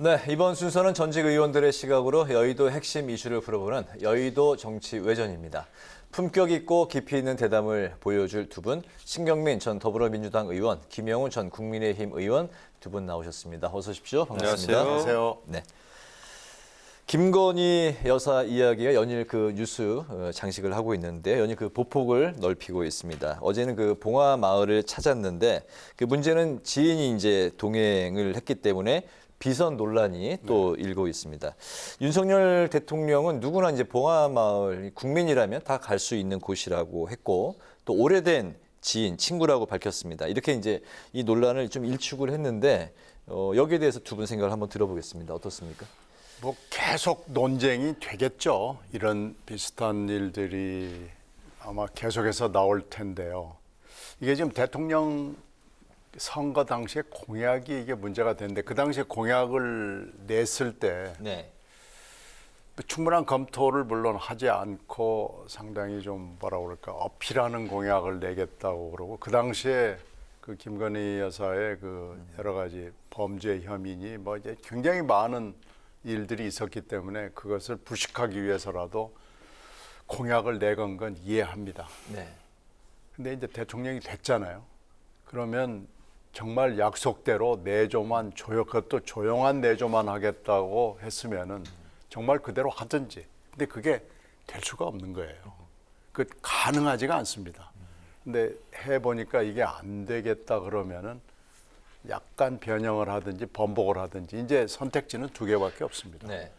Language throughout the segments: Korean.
네, 이번 순서는 전직 의원들의 시각으로 여의도 핵심 이슈를 풀어보는 여의도 정치 외전입니다. 품격 있고 깊이 있는 대담을 보여줄 두 분, 신경민 전 더불어민주당 의원, 김영우 전 국민의힘 의원 두 분 나오셨습니다. 어서 오십시오. 반갑습니다. 안녕하세요. 네. 김건희 여사 이야기가 연일 그 뉴스 장식을 하고 있는데 연일 그 보폭을 넓히고 있습니다. 어제는 그 봉화 마을을 찾았는데 그 문제는 지인이 이제 동행을 했기 때문에 비선 논란이 또 일고 있습니다. 윤석열 대통령은 누구나 이제 봉화 마을 국민이라면 다 갈 수 있는 곳이라고 했고 또 오래된 지인, 친구라고 밝혔습니다. 이렇게 이제 이 논란을 좀 일축을 했는데 여기에 대해서 두 분 생각을 한번 들어보겠습니다. 어떻습니까? 뭐 계속 논쟁이 되겠죠. 이런 비슷한 일들이 아마 계속해서 나올 텐데요. 이게 지금 대통령 선거 당시에 공약이 이게 문제가 됐는데 그 당시에 공약을 냈을 때 네. 충분한 검토를 물론 하지 않고 상당히 좀 뭐라 그럴까 어필하는 공약을 내겠다고 그러고 그 당시에 그 김건희 여사의 그 여러 가지 범죄 혐의니 뭐 이제 굉장히 많은 일들이 있었기 때문에 그것을 부식하기 위해서라도 공약을 내건 건 이해합니다. 네. 근데 이제 대통령이 됐잖아요. 그러면 정말 약속대로 내조만 그것도 조용한 내조만 하겠다고 했으면은 정말 그대로 하든지. 근데 그게 될 수가 없는 거예요. 그 가능하지가 않습니다. 근데 해보니까 이게 안 되겠다 그러면은 약간 변형을 하든지 번복을 하든지 이제 선택지는 두 개밖에 없습니다. 네.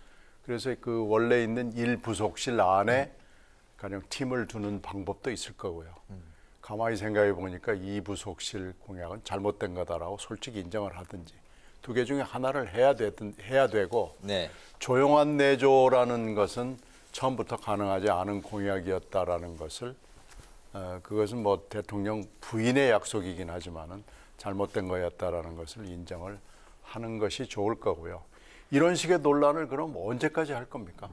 그래서 그 원래 있는 1부속실 안에 가령 팀을 두는 방법도 있을 거고요. 가만히 생각해 보니까 2부속실 공약은 잘못된 거다라고 솔직히 인정을 하든지 두 개 중에 하나를 해야 되고 네. 조용한 내조라는 것은 처음부터 가능하지 않은 공약이었다라는 것을 그것은 뭐 대통령 부인의 약속이긴 하지만은 잘못된 거였다라는 것을 인정을 하는 것이 좋을 거고요. 이런 식의 논란을 그럼 언제까지 할 겁니까?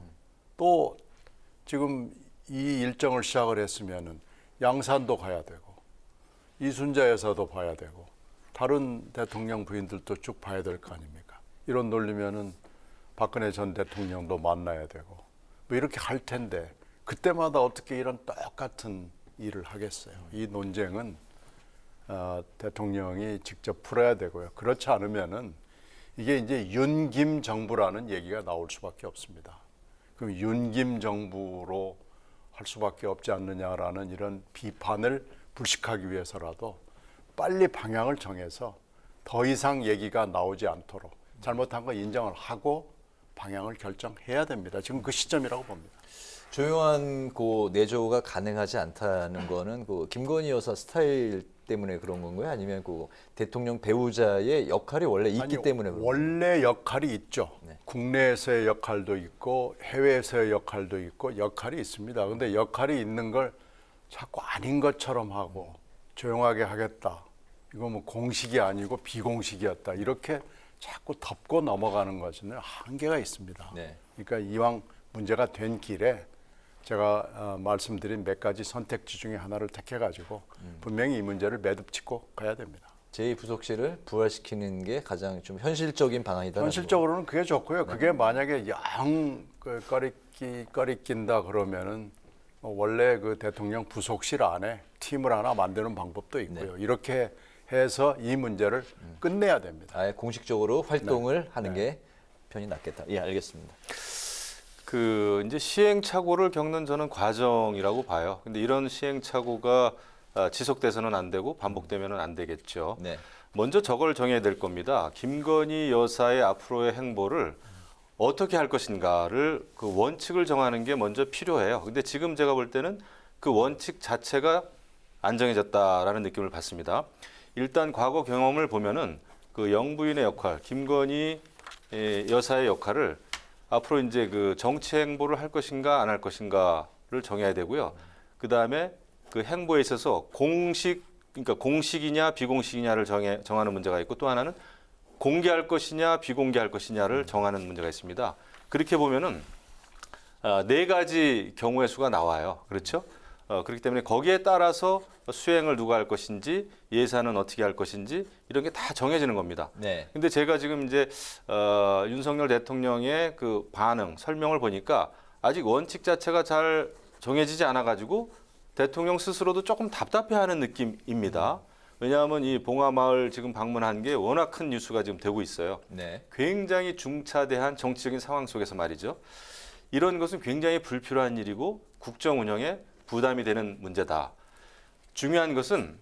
또 지금 이 일정을 시작을 했으면은 양산도 가야 되고 이순자 여사도 봐야 되고 다른 대통령 부인들도 쭉 봐야 될 거 아닙니까? 이런 논리면은 박근혜 전 대통령도 만나야 되고 뭐 이렇게 할 텐데 그때마다 어떻게 이런 똑같은 일을 하겠어요? 이 논쟁은 대통령이 직접 풀어야 되고요. 그렇지 않으면은 이게 이제 윤김 정부라는 얘기가 나올 수밖에 없습니다. 그럼 윤김 정부로 할 수밖에 없지 않느냐라는 이런 비판을 불식하기 위해서라도 빨리 방향을 정해서 더 이상 얘기가 나오지 않도록 잘못한 거 인정을 하고 방향을 결정해야 됩니다. 지금 그 시점이라고 봅니다. 조용한 그 내조가 가능하지 않다는 거는 그 김건희 여사 스타일 때문에 그런 건가요? 아니면 그 대통령 배우자의 역할이 원래 있기 때문에 그런 건가요? 원래 역할이 있죠. 네. 국내에서의 역할도 있고 해외에서의 역할도 있고 역할이 있습니다. 근데 역할이 있는 걸 자꾸 아닌 것처럼 하고 조용하게 하겠다. 이거 뭐 공식이 아니고 비공식이었다. 이렇게 자꾸 덮고 넘어가는 것은 한계가 있습니다. 네. 그러니까 이왕 문제가 된 길에 제가 말씀드린 몇 가지 선택지 중에 하나를 택해가지고 분명히 이 문제를 매듭짓고 가야 됩니다. 제2부속실을 부활시키는 게 가장 좀 현실적인 방안이다. 현실적으로는 그게 좋고요. 그게 만약에 영 꺼리낀다 그러면은 원래 그 대통령 부속실 안에 팀을 하나 만드는 방법도 있고요. 이렇게 해서 이 문제를 끝내야 됩니다. 아예 공식적으로 활동을 하는 게 편이 낫겠다. 예, 알겠습니다. 그 이제 시행착오를 겪는 저는 과정이라고 봐요. 근데 이런 시행착오가 지속돼서는 안 되고 반복되면은 안 되겠죠. 네. 먼저 저걸 정해야 될 겁니다. 김건희 여사의 앞으로의 행보를 어떻게 할 것인가를 그 원칙을 정하는 게 먼저 필요해요. 근데 지금 제가 볼 때는 그 원칙 자체가 안 정해졌다라는 느낌을 받습니다. 일단 과거 경험을 보면은 그 영부인의 역할, 김건희 여사의 역할을 앞으로 이제 그 정치 행보를 할 것인가 안 할 것인가를 정해야 되고요. 그 다음에 그 행보에 있어서 그러니까 공식이냐 비공식이냐를 정하는 문제가 있고 또 하나는 공개할 것이냐 비공개할 것이냐를 정하는 문제가 있습니다. 그렇게 보면은 네 가지 경우의 수가 나와요. 그렇죠? 그렇기 때문에 거기에 따라서 수행을 누가 할 것인지 예산은 어떻게 할 것인지 이런 게 다 정해지는 겁니다. 네. 근데 제가 지금 이제 윤석열 대통령의 그 반응, 설명을 보니까 아직 원칙 자체가 잘 정해지지 않아 가지고 대통령 스스로도 조금 답답해하는 느낌입니다. 왜냐하면 이 봉화마을 지금 방문한 게 워낙 큰 뉴스가 지금 되고 있어요. 네. 굉장히 중차대한 정치적인 상황 속에서 말이죠. 이런 것은 굉장히 불필요한 일이고 국정 운영에 부담이 되는 문제다. 중요한 것은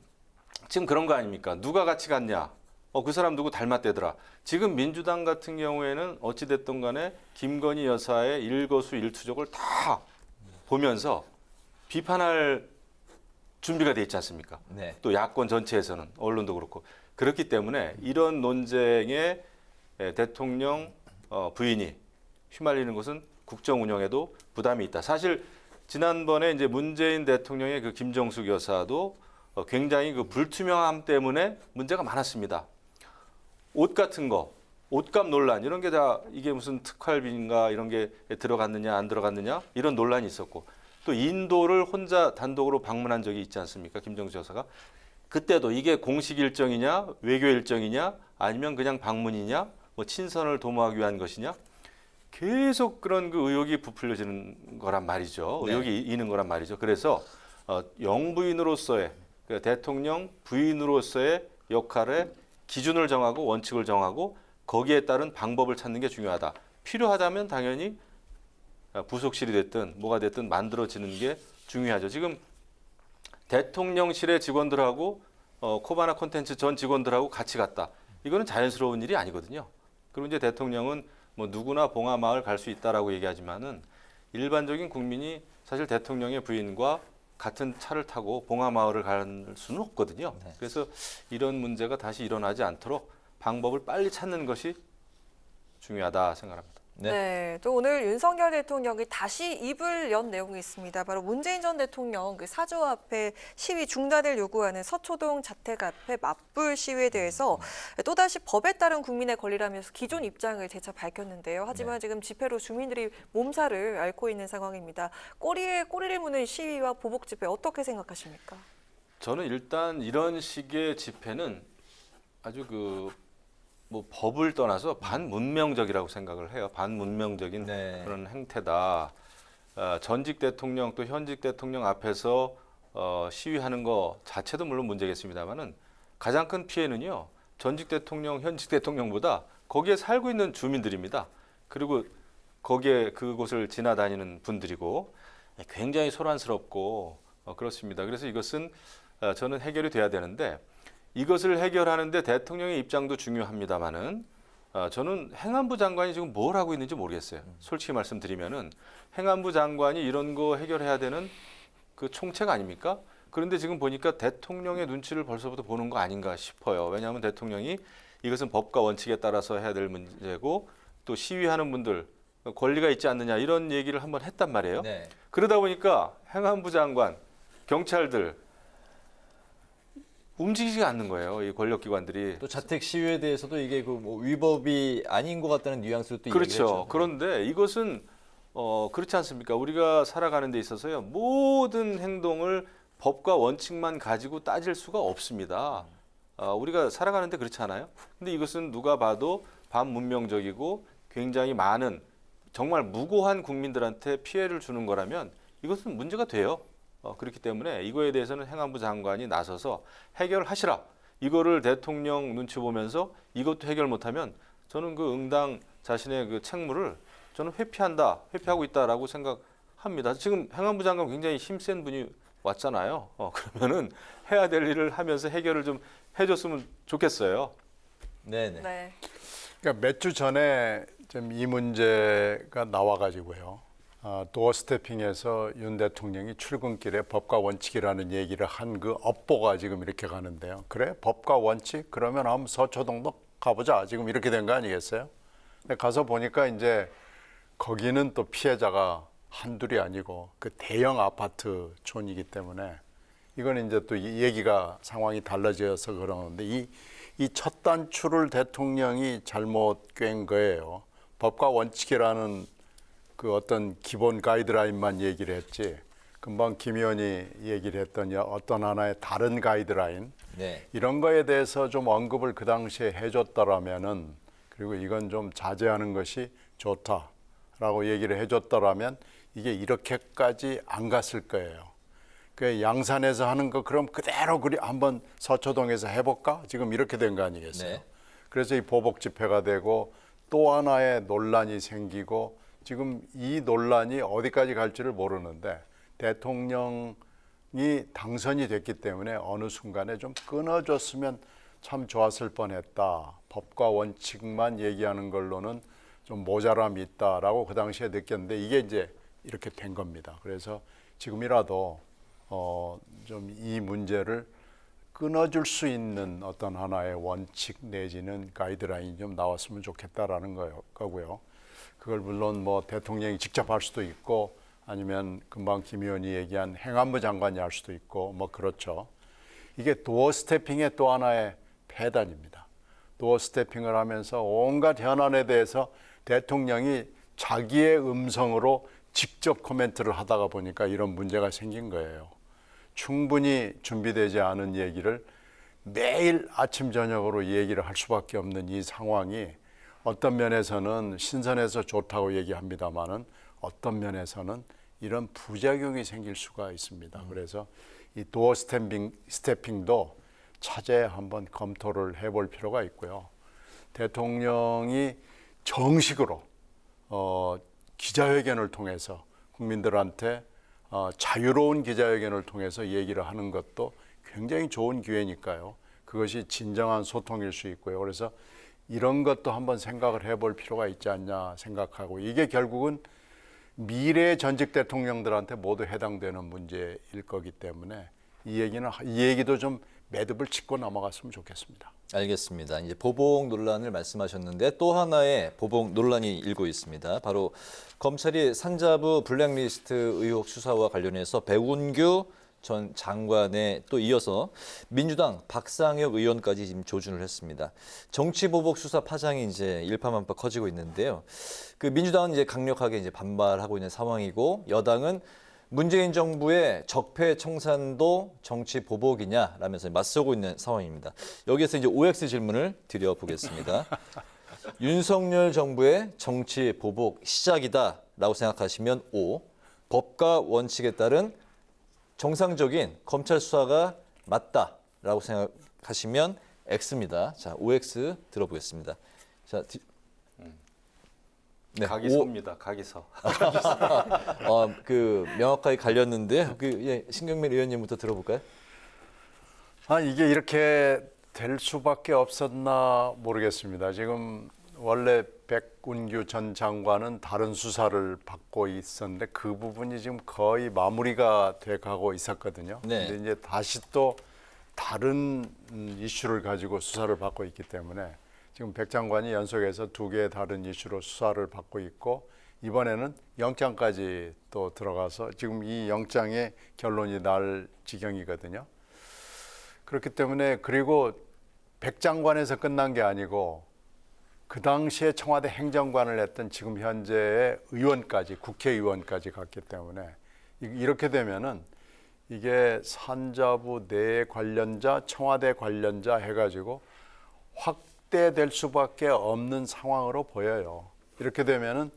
지금 그런 거 아닙니까? 누가 같이 갔냐? 그 사람 누구 닮았대더라. 지금 민주당 같은 경우에는 어찌됐든 간에 김건희 여사의 일거수일투족을 다 보면서 비판할 준비가 돼 있지 않습니까? 네. 또 야권 전체에서는 언론도 그렇고 그렇기 때문에 이런 논쟁에 대통령 부인이 휘말리는 것은 국정 운영에도 부담이 있다. 사실 지난번에 이제 문재인 대통령의 그 김정숙 여사도 굉장히 그 불투명함 때문에 문제가 많았습니다. 옷 같은 거, 옷값 논란 이런 게 다 이게 무슨 특활비인가 이런 게 들어갔느냐 안 들어갔느냐 이런 논란이 있었고 또 인도를 혼자 단독으로 방문한 적이 있지 않습니까? 김정숙 여사가. 그때도 이게 공식 일정이냐 외교 일정이냐 아니면 그냥 방문이냐 뭐 친선을 도모하기 위한 것이냐 계속 그런 그 의혹이 부풀려지는 거란 말이죠. 네. 의혹이 있는 거란 말이죠. 그래서 영부인으로서의 그 대통령 부인으로서의 역할에 기준을 정하고 원칙을 정하고 거기에 따른 방법을 찾는 게 중요하다. 필요하다면 당연히 부속실이 됐든 뭐가 됐든 만들어지는 게 중요하죠. 지금 대통령실의 직원들하고 코바나 콘텐츠 전 직원들하고 같이 갔다. 이거는 자연스러운 일이 아니거든요. 그리고 이제 대통령은 뭐 누구나 봉화마을 갈 수 있다라고 얘기하지만은 일반적인 국민이 사실 대통령의 부인과 같은 차를 타고 봉화마을을 갈 수는 없거든요. 네. 그래서 이런 문제가 다시 일어나지 않도록 방법을 빨리 찾는 것이 중요하다 생각합니다. 네. 네, 또 오늘 윤석열 대통령이 다시 입을 연 내용이 있습니다. 바로 문재인 전 대통령 그 사저 앞에 시위 중단을 요구하는 서초동 자택 앞에 맞불 시위에 대해서 또다시 법에 따른 국민의 권리라면서 기존 입장을 재차 밝혔는데요. 하지만 지금 집회로 주민들이 몸살을 앓고 있는 상황입니다. 꼬리에 꼬리를 무는 시위와 보복 집회 어떻게 생각하십니까? 저는 일단 이런 식의 집회는 아주 뭐 법을 떠나서 반문명적이라고 생각을 해요. 반문명적인 네. 그런 행태다. 전직 대통령 또 현직 대통령 앞에서 시위하는 거 자체도 물론 문제겠습니다만은 가장 큰 피해는요. 전직 대통령, 현직 대통령보다 거기에 살고 있는 주민들입니다. 그리고 거기에 그곳을 지나다니는 분들이고 굉장히 소란스럽고 그렇습니다. 그래서 이것은 저는 해결이 돼야 되는데 이것을 해결하는데 대통령의 입장도 중요합니다만은 저는 행안부 장관이 지금 뭘 하고 있는지 모르겠어요. 솔직히 말씀드리면은 행안부 장관이 이런 거 해결해야 되는 그 총책 아닙니까? 그런데 지금 보니까 대통령의 눈치를 벌써부터 보는 거 아닌가 싶어요. 왜냐하면 대통령이 이것은 법과 원칙에 따라서 해야 될 문제고 또 시위하는 분들 권리가 있지 않느냐 이런 얘기를 한번 했단 말이에요. 네. 그러다 보니까 행안부 장관, 경찰들 움직이지 않는 거예요. 이 권력기관들이. 또 자택 시위에 대해서도 이게 뭐 위법이 아닌 것 같다는 뉘앙스로 또 그렇죠. 얘기했죠. 그런데 이것은 그렇지 않습니까? 우리가 살아가는 데 있어서요. 모든 행동을 법과 원칙만 가지고 따질 수가 없습니다. 우리가 살아가는데 그렇지 않아요? 근데 이것은 누가 봐도 반문명적이고 굉장히 많은 정말 무고한 국민들한테 피해를 주는 거라면 이것은 문제가 돼요. 그렇기 때문에 이거에 대해서는 행안부 장관이 나서서 해결하시라. 이거를 대통령 눈치 보면서 이것도 해결 못하면 저는 그 응당 자신의 그 책무를 저는 회피하고 있다라고 생각합니다. 지금 행안부 장관 굉장히 힘센 분이 왔잖아요. 그러면은 해야 될 일을 하면서 해결을 좀 해줬으면 좋겠어요. 네네. 네. 그러니까 몇 주 전에 좀 이 문제가 나와가지고요. 도어 스태핑에서 윤 대통령이 출근길에 법과 원칙이라는 얘기를 한 그 업보가 지금 이렇게 가는데요. 그래? 법과 원칙? 그러면 한번 서초동도 가보자. 지금 이렇게 된 거 아니겠어요? 근데 가서 보니까 이제 거기는 또 피해자가 한둘이 아니고 그 대형 아파트촌이기 때문에 이건 이제 또 이 얘기가 상황이 달라져서 그러는데 이 첫 단추를 대통령이 잘못 꿰인 거예요. 법과 원칙이라는 그 어떤 기본 가이드라인만 얘기를 했지 금방 김 의원이 얘기를 했던 어떤 하나의 다른 가이드라인 네. 이런 거에 대해서 좀 언급을 그 당시에 해줬더라면은 그리고 이건 좀 자제하는 것이 좋다라고 얘기를 해줬더라면 이게 이렇게까지 안 갔을 거예요. 그 양산에서 하는 거 그럼 그대로 한번 서초동에서 해볼까? 지금 이렇게 된 거 아니겠어요? 네. 그래서 이 보복 집회가 되고 또 하나의 논란이 생기고 지금 이 논란이 어디까지 갈지를 모르는데 대통령이 당선이 됐기 때문에 어느 순간에 좀 끊어줬으면 참 좋았을 뻔했다. 법과 원칙만 얘기하는 걸로는 좀 모자람이 있다라고 그 당시에 느꼈는데 이게 이제 이렇게 된 겁니다. 그래서 지금이라도 좀 이 문제를 끊어줄 수 있는 어떤 하나의 원칙 내지는 가이드라인이 좀 나왔으면 좋겠다라는 거고요. 그걸 물론 뭐 대통령이 직접 할 수도 있고 아니면 금방 김 의원이 얘기한 행안부 장관이 할 수도 있고 뭐 그렇죠. 이게 도어 스태핑의 또 하나의 폐단입니다. 도어 스태핑을 하면서 온갖 현안에 대해서 대통령이 자기의 음성으로 직접 코멘트를 하다가 보니까 이런 문제가 생긴 거예요. 충분히 준비되지 않은 얘기를 매일 아침 저녁으로 얘기를 할 수밖에 없는 이 상황이 어떤 면에서는 신선해서 좋다고 얘기합니다마는 어떤 면에서는 이런 부작용이 생길 수가 있습니다. 그래서 이 도어 스태핑도 차제에 한번 검토를 해볼 필요가 있고요. 대통령이 정식으로 기자회견을 통해서 국민들한테 자유로운 기자회견을 통해서 얘기를 하는 것도 굉장히 좋은 기회니까요. 그것이 진정한 소통일 수 있고요. 그래서 이런 것도 한번 생각을 해볼 필요가 있지 않냐 생각하고 이게 결국은 미래 전직 대통령들한테 모두 해당되는 문제일 거기 때문에 이 얘기도 좀 매듭을 짚고 넘어갔으면 좋겠습니다. 알겠습니다. 이제 보복 논란을 말씀하셨는데 또 하나의 보복 논란이 일고 있습니다. 바로 검찰이 산자부 블랙리스트 의혹 수사와 관련해서 백운규 전 장관에 또 이어서 민주당 박상혁 의원까지 지금 조준을 했습니다. 정치 보복 수사 파장이 이제 일파만파 커지고 있는데요. 그 민주당은 이제 강력하게 이제 반발하고 있는 상황이고 여당은 문재인 정부의 적폐청산도 정치 보복이냐라면서 맞서고 있는 상황입니다. 여기에서 이제 OX 질문을 드려보겠습니다. 윤석열 정부의 정치 보복 시작이다라고 생각하시면 O, 법과 원칙에 따른 정상적인 검찰 수사가 맞다라고 생각하시면 X입니다. 자, OX 들어보겠습니다. 자, 네, 각이서입니다. 각이서. 그 명확하게 갈렸는데 신경민 의원님부터 들어볼까요? 이게 이렇게 될 수밖에 없었나 모르겠습니다. 지금 원래 백운규 전 장관은 다른 수사를 받고 있었는데 그 부분이 지금 거의 마무리가 돼 가고 있었거든요. 네. 근데 이제 다시 또 다른 이슈를 가지고 수사를 받고 있기 때문에 지금 백 장관이 연속해서 두 개의 다른 이슈로 수사를 받고 있고 이번에는 영장까지 또 들어가서 지금 이 영장의 결론이 날 지경이거든요. 그렇기 때문에 그리고 백 장관에서 끝난 게 아니고 그 당시에 청와대 행정관을 했던 지금 현재의 의원까지 국회의원까지 갔기 때문에 이렇게 되면은 이게 산자부 내 관련자, 청와대 관련자 해가지고 확대될 수밖에 없는 상황으로 보여요. 이렇게 되면은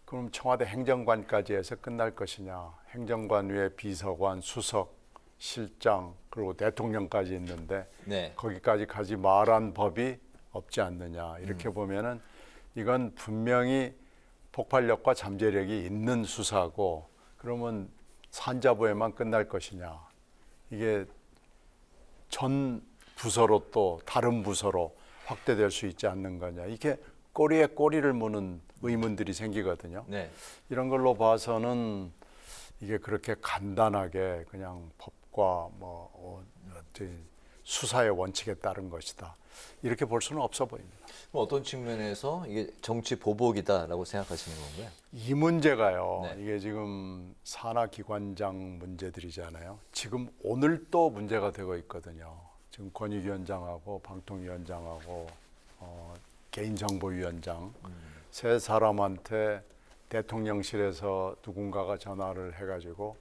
그럼 청와대 행정관까지 해서 끝날 것이냐? 행정관 위에 비서관, 수석, 실장 그리고 대통령까지 있는데 네. 거기까지 가지 말한 법이 없지 않느냐 이렇게 보면은 이건 분명히 폭발력과 잠재력이 있는 수사고 그러면 산자부에만 끝날 것이냐 이게 전 부서로 또 다른 부서로 확대될 수 있지 않는 거냐 이게 꼬리에 꼬리를 무는 의문들이 생기거든요. 네. 이런 걸로 봐서는 이게 그렇게 간단하게 그냥 법과 수사의 원칙에 따른 것이다. 이렇게 볼 수는 없어 보입니다. 그럼 어떤 측면에서 이게 정치 보복이다라고 생각하시는 건가요? 이 문제가요. 네. 이게 지금 산하기관장 문제들이잖아요. 지금 오늘 또 문제가 되고 있거든요. 지금 권익위원장하고 방통위원장하고 개인정보위원장 세 사람한테 대통령실에서 누군가가 전화를 해가지고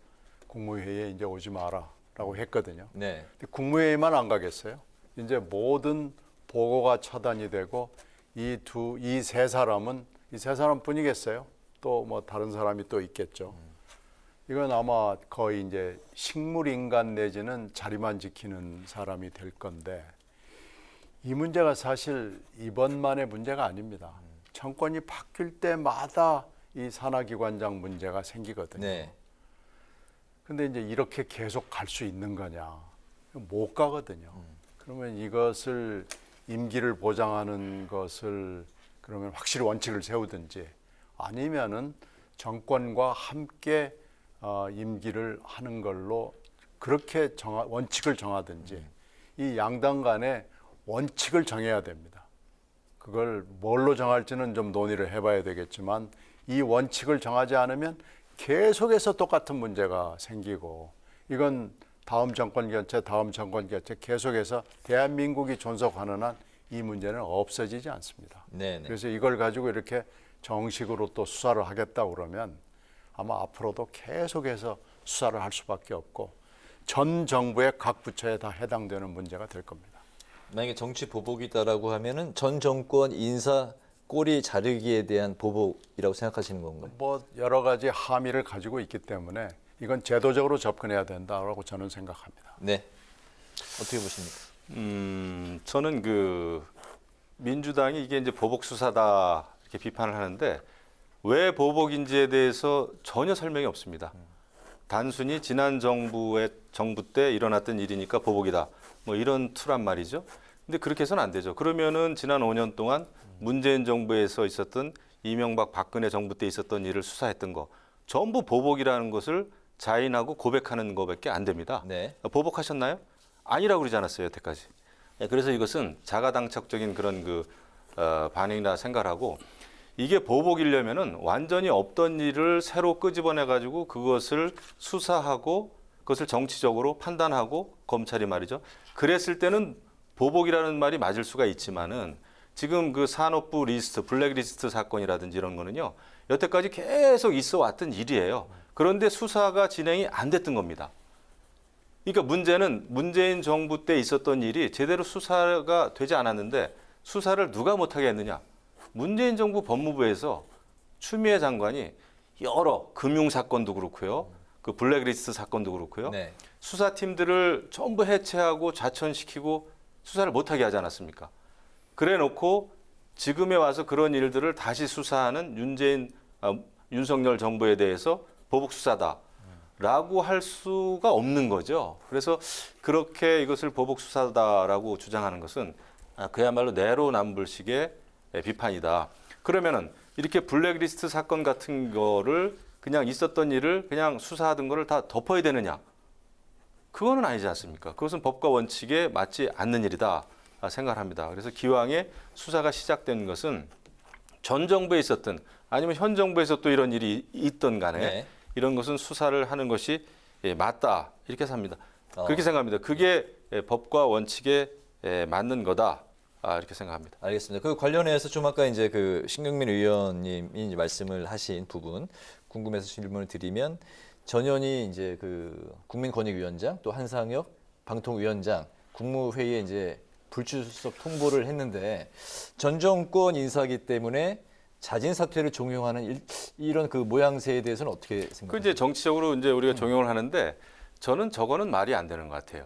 국무회의에 이제 오지 마라라고 했거든요. 네. 근데 국무회의만 안 가겠어요? 이제 모든 보고가 차단이 되고 이 세 사람은 이 세 사람뿐이겠어요? 또 뭐 다른 사람이 또 있겠죠. 이건 아마 거의 이제 식물인간 내지는 자리만 지키는 사람이 될 건데 이 문제가 사실 이번만의 문제가 아닙니다. 정권이 바뀔 때마다 이 산하기관장 문제가 생기거든요. 네. 근데 이제 이렇게 계속 갈 수 있는 거냐? 못 가거든요. 그러면 이것을 임기를 보장하는 것을 그러면 확실히 원칙을 세우든지 아니면은 정권과 함께 임기를 하는 걸로 그렇게 원칙을 정하든지 이 양당 간에 원칙을 정해야 됩니다. 그걸 뭘로 정할지는 좀 논의를 해봐야 되겠지만 이 원칙을 정하지 않으면 계속해서 똑같은 문제가 생기고 이건 다음 정권 교체 계속해서 대한민국이 존속하는 한 이 문제는 없어지지 않습니다. 네. 그래서 이걸 가지고 이렇게 정식으로 또 수사를 하겠다고 그러면 아마 앞으로도 계속해서 수사를 할 수밖에 없고 전 정부의 각 부처에 다 해당되는 문제가 될 겁니다. 만약에 정치 보복이다라고 하면은 전 정권 인사 꼬리 자르기에 대한 보복이라고 생각하시는 건가요? 뭐 여러 가지 함의를 가지고 있기 때문에 이건 제도적으로 접근해야 된다고 저는 생각합니다. 네. 어떻게 보십니까? 저는 그 민주당이 이게 이제 보복 수사다 이렇게 비판을 하는데 왜 보복인지에 대해서 전혀 설명이 없습니다. 단순히 지난 정부 때 일어났던 일이니까 보복이다. 뭐 이런 투란 말이죠. 근데 그렇게 해서는 안 되죠. 그러면은 지난 5년 동안 문재인 정부에서 있었던 이명박 박근혜 정부 때 있었던 일을 수사했던 거 전부 보복이라는 것을 자인하고 고백하는 것밖에 안 됩니다. 네. 보복하셨나요? 아니라고 그러지 않았어요, 여태까지. 그래서 이것은 자가당착적인 그런 반응이라 생각하고 이게 보복이려면은 완전히 없던 일을 새로 끄집어내 가지고 그것을 수사하고 그것을 정치적으로 판단하고 검찰이 말이죠. 그랬을 때는 보복이라는 말이 맞을 수가 있지만은 지금 그 산업부 리스트, 블랙리스트 사건이라든지 이런 거는요. 여태까지 계속 있어 왔던 일이에요. 그런데 수사가 진행이 안 됐던 겁니다. 그러니까 문제는 문재인 정부 때 있었던 일이 제대로 수사가 되지 않았는데 수사를 누가 못하게 했느냐. 문재인 정부 법무부에서 추미애 장관이 여러 금융 사건도 그렇고요. 그 블랙리스트 사건도 그렇고요. 네. 수사팀들을 전부 해체하고 좌천시키고 수사를 못하게 하지 않았습니까? 그래 놓고 지금에 와서 그런 일들을 다시 수사하는 윤석열 정부에 대해서 보복 수사다라고 할 수가 없는 거죠. 그래서 그렇게 이것을 보복 수사다라고 주장하는 것은 그야말로 내로남불식의 비판이다. 그러면은 이렇게 블랙리스트 사건 같은 거를 그냥 있었던 일을 그냥 수사하던 거를 다 덮어야 되느냐? 그거는 아니지 않습니까? 그것은 법과 원칙에 맞지 않는 일이다 생각합니다. 그래서 기왕에 수사가 시작된 것은 전 정부에 있었던 아니면 현 정부에서 또 이런 일이 있던 간에 네. 이런 것은 수사를 하는 것이 맞다 이렇게 삽니다. 그렇게 생각합니다. 그게 법과 원칙에 맞는 거다 이렇게 생각합니다. 알겠습니다. 그 관련해서 좀 아까 이제 그 신경민 의원님이 이제 말씀을 하신 부분 궁금해서 질문을 드리면 전현희 이제 그 국민권익위원장 또 한상혁 방통위원장 국무회의에 이제 불출석 통보를 했는데 전 정권 인사기 때문에 자진 사퇴를 종용하는 이런 그 모양새에 대해서는 어떻게 그 생각하세요? 이제 정치적으로 이제 우리가 종용을 하는데 저는 저거는 말이 안 되는 것 같아요.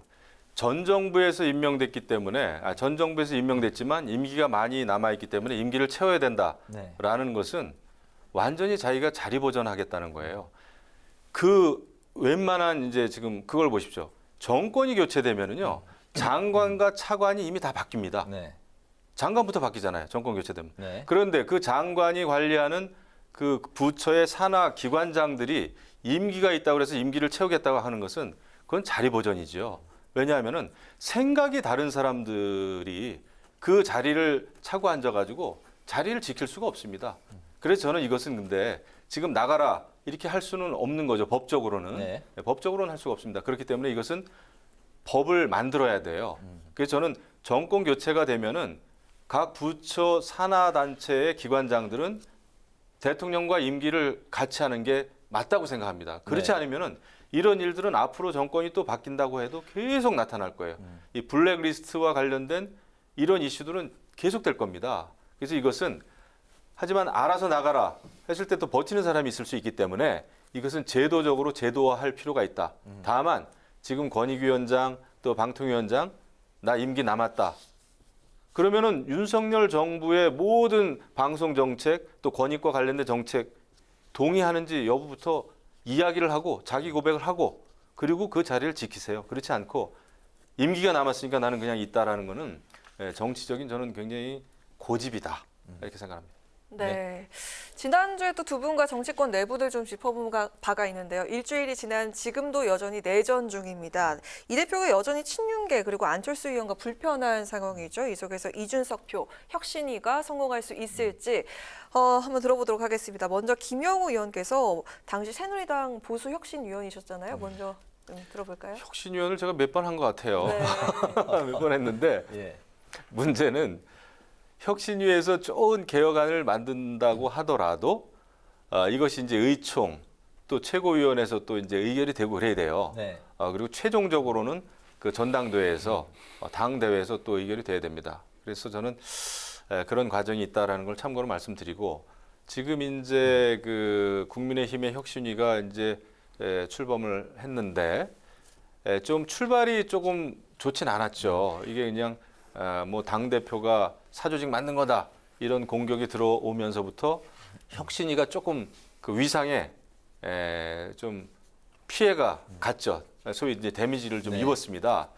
전 정부에서 임명됐기 때문에 전 정부에서 임명됐지만 임기가 많이 남아 있기 때문에 임기를 채워야 된다라는 네. 것은 완전히 자기가 자리 보전하겠다는 거예요. 그 웬만한 이제 지금 그걸 보십시오. 정권이 교체되면은요 장관과 차관이 이미 다 바뀝니다. 네. 장관부터 바뀌잖아요. 정권 교체되면. 네. 그런데 그 장관이 관리하는 그 부처의 산하 기관장들이 임기가 있다고 해서 임기를 채우겠다고 하는 것은 그건 자리 보전이죠. 왜냐하면은 생각이 다른 사람들이 그 자리를 차고 앉아가지고 자리를 지킬 수가 없습니다. 그래서 저는 이것은 근데 지금 나가라 이렇게 할 수는 없는 거죠. 법적으로는. 네. 법적으로는 할 수가 없습니다. 그렇기 때문에 이것은 법을 만들어야 돼요. 그래서 저는 정권 교체가 되면은 각 부처 산하 단체의 기관장들은 대통령과 임기를 같이 하는 게 맞다고 생각합니다. 그렇지 네. 않으면은 이런 일들은 앞으로 정권이 또 바뀐다고 해도 계속 나타날 거예요. 이 블랙리스트와 관련된 이런 이슈들은 계속될 겁니다. 그래서 이것은 하지만 알아서 나가라 했을 때 또 버티는 사람이 있을 수 있기 때문에 이것은 제도적으로 제도화할 필요가 있다. 다만 지금 권익위원장 또 방통위원장 나 임기 남았다. 그러면은 윤석열 정부의 모든 방송 정책 또 권익과 관련된 정책 동의하는지 여부부터 이야기를 하고 자기 고백을 하고 그리고 그 자리를 지키세요. 그렇지 않고 임기가 남았으니까 나는 그냥 있다라는 거는 정치적인 저는 굉장히 고집이다. 이렇게 생각합니다. 네. 지난주에도 두 분과 정치권 내부들 좀 짚어본 바가 있는데요. 일주일이 지난 지금도 여전히 내전 중입니다. 이 대표가 여전히 친윤계 그리고 안철수 의원과 불편한 상황이죠. 이 속에서 이준석 표 혁신위가 성공할 수 있을지 한번 들어보도록 하겠습니다. 먼저 김영우 의원께서 당시 새누리당 보수혁신위원이셨잖아요. 먼저 들어볼까요? 혁신위원을 제가 몇 번 한 것 같아요. 네. 몇 번 했는데 예. 문제는 혁신위에서 좋은 개혁안을 만든다고 하더라도 이것이 이제 의총 또 최고위원회에서 또 이제 의결이 되고 그래야 돼요. 네. 그리고 최종적으로는 그 전당대회에서 당 대회에서 또 의결이 돼야 됩니다. 그래서 저는 그런 과정이 있다라는 걸 참고로 말씀드리고 지금 이제 그 국민의힘의 혁신위가 이제 출범을 했는데 좀 출발이 조금 좋진 않았죠. 이게 그냥 뭐 당 대표가 사조직 만든 거다 이런 공격이 들어오면서부터 혁신위가 조금 그 위상에 좀 피해가 갔죠. 소위 이제 데미지를 좀 네. 입었습니다.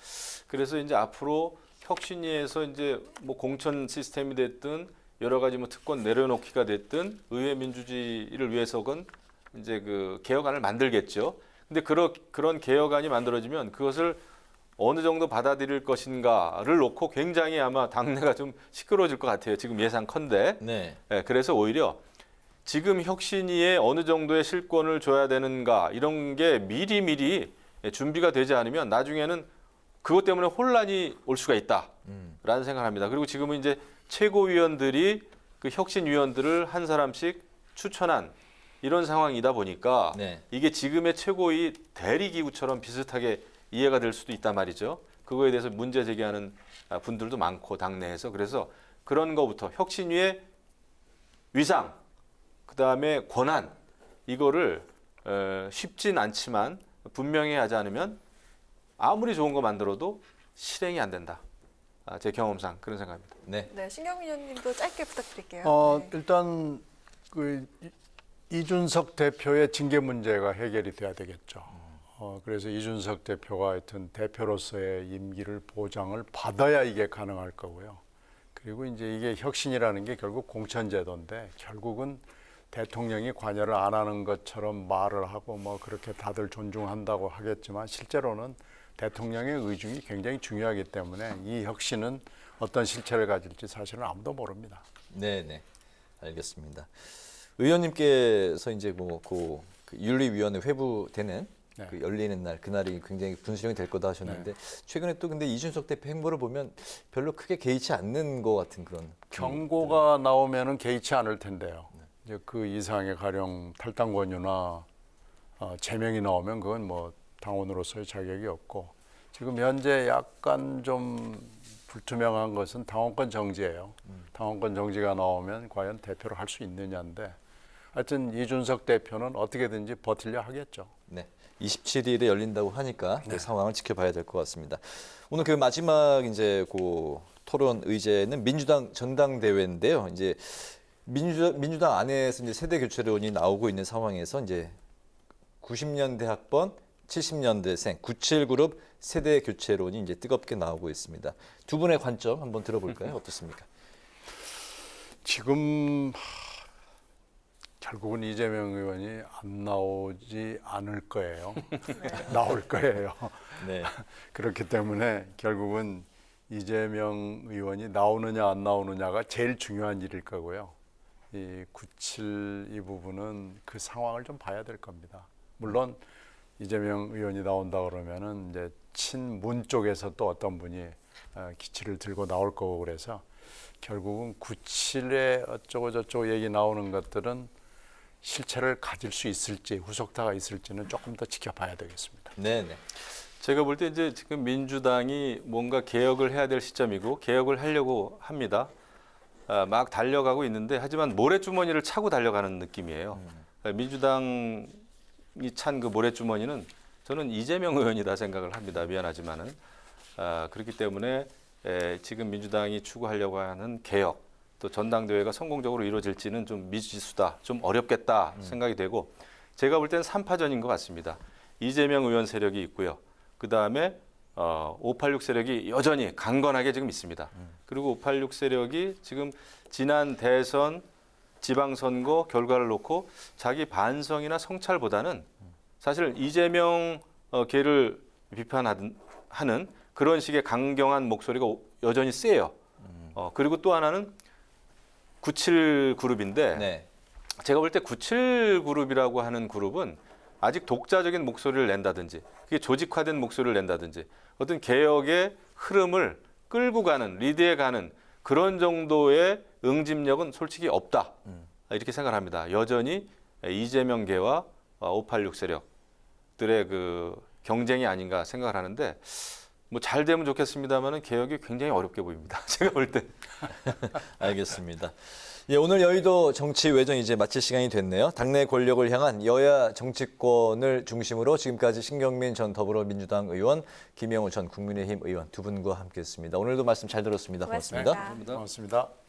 그래서 이제 앞으로 혁신위에서 이제 뭐 공천 시스템이 됐든 여러 가지 뭐 특권 내려놓기가 됐든 의회 민주주의를 위해서건 이제 그 개혁안을 만들겠죠. 근데 그런 개혁안이 만들어지면 그것을 어느 정도 받아들일 것인가를 놓고 굉장히 아마 당내가 좀 시끄러워질 것 같아요. 지금 예상컨대. 네. 그래서 오히려 지금 혁신위에 어느 정도의 실권을 줘야 되는가 이런 게 미리미리 준비가 되지 않으면 나중에는 그것 때문에 혼란이 올 수가 있다라는 생각을 합니다. 그리고 지금은 이제 최고위원들이 그 혁신위원들을 한 사람씩 추천한 이런 상황이다 보니까 네. 이게 지금의 최고위 대리기구처럼 비슷하게 이해가 될 수도 있단 말이죠. 그거에 대해서 문제 제기하는 분들도 많고 당내에서 그래서 그런 거부터 혁신위의 위상, 그다음에 권한 이거를 쉽진 않지만 분명히 하지 않으면 아무리 좋은 거 만들어도 실행이 안 된다. 제 경험상 그런 생각입니다. 네. 네, 신경민 의원님도 짧게 부탁드릴게요. 네. 일단 그 이준석 대표의 징계 문제가 해결이 돼야 되겠죠. 그래서 이준석 대표가 하여튼 대표로서의 임기를 보장을 받아야 이게 가능할 거고요. 그리고 이제 이게 혁신이라는 게 결국 공천제도인데 결국은 대통령이 관여를 안 하는 것처럼 말을 하고 뭐 그렇게 다들 존중한다고 하겠지만 실제로는 대통령의 의중이 굉장히 중요하기 때문에 이 혁신은 어떤 실체를 가질지 사실은 아무도 모릅니다. 네, 네. 알겠습니다. 의원님께서 이제 그 윤리위원회 회부되는 네. 그 열리는 날 그날이 굉장히 분수령이 될 거다 하셨는데 최근에 또 근데 이준석 대표 행보를 보면 별로 크게 개의치 않는 것 같은 그런 경고가 나오면은 개의치 않을 텐데요. 이제 그 이상의 가령 탈당 권유나 제명이 나오면 그건 뭐 당원으로서의 자격이 없고 지금 현재 약간 좀 불투명한 것은 당원권 정지예요. 당원권 정지가 나오면 과연 대표를 할 수 있느냐인데 하여튼 이준석 대표는 어떻게든지 버틸려 하겠죠. 네. 27일에 열린다고 하니까 그 상황을 지켜봐야 될 것 같습니다. 오늘 그 마지막 이제 그 토론 의제는 민주당 전당대회인데요. 이제 민주당 안에서 이제 세대 교체론이 나오고 있는 상황에서 이제 90년대 학번, 70년대생 97그룹 세대 교체론이 이제 뜨겁게 나오고 있습니다. 두 분의 관점 한번 들어볼까요? 어떻습니까? 지금 결국은 이재명 의원이 안 나오지 않을 거예요. 나올 거예요. 네. 그렇기 때문에 결국은 이재명 의원이 나오느냐 안 나오느냐가 제일 중요한 일일 거고요. 이 97 이 부분은 그 상황을 좀 봐야 될 겁니다. 물론 이재명 의원이 나온다 그러면은 이제 친문 쪽에서 또 어떤 분이 기치를 들고 나올 거고 그래서 결국은 97에 어쩌고 저쩌고 얘기 나오는 것들은 실체를 가질 수 있을지 후속타가 있을지는 조금 더 지켜봐야 되겠습니다. 네네. 제가 볼 때 이제 지금 민주당이 뭔가 개혁을 해야 될 시점이고 개혁을 하려고 합니다. 막 달려가고 있는데 하지만 모래주머니를 차고 달려가는 느낌이에요. 민주당이 찬 그 모래주머니는 저는 이재명 의원이다 생각을 합니다. 미안하지만은 그렇기 때문에 지금 민주당이 추구하려고 하는 개혁 또 전당대회가 성공적으로 이루어질지는 좀 미지수다, 좀 어렵겠다 생각이 되고 제가 볼 때는 3파전인 것 같습니다. 이재명 의원 세력이 있고요. 그 다음에 586 세력이 여전히 강건하게 지금 있습니다. 그리고 586 세력이 지금 지난 대선 지방선거 결과를 놓고 자기 반성이나 성찰보다는 사실 이재명 계를 비판하는 그런 식의 강경한 목소리가 여전히 세요. 그리고 또 하나는 97 그룹인데 네. 제가 볼 때 97 그룹이라고 하는 그룹은 아직 독자적인 목소리를 낸다든지 그게 조직화된 목소리를 낸다든지 어떤 개혁의 흐름을 끌고 가는 리드해 가는 그런 정도의 응집력은 솔직히 없다. 이렇게 생각합니다. 여전히 이재명계와 586 세력들의 그 경쟁이 아닌가 생각을 하는데 뭐 잘 되면 좋겠습니다만은 개혁이 굉장히 어렵게 보입니다. 제가 볼 때. 알겠습니다. 예, 오늘 여의도 정치 외전 이제 마칠 시간이 됐네요. 당내 권력을 향한 여야 정치권을 중심으로 지금까지 신경민 전 더불어민주당 의원, 김영우 전 국민의힘 의원 두 분과 함께했습니다. 오늘도 말씀 잘 들었습니다. 고맙습니다. 고맙습니다. 고맙습니다.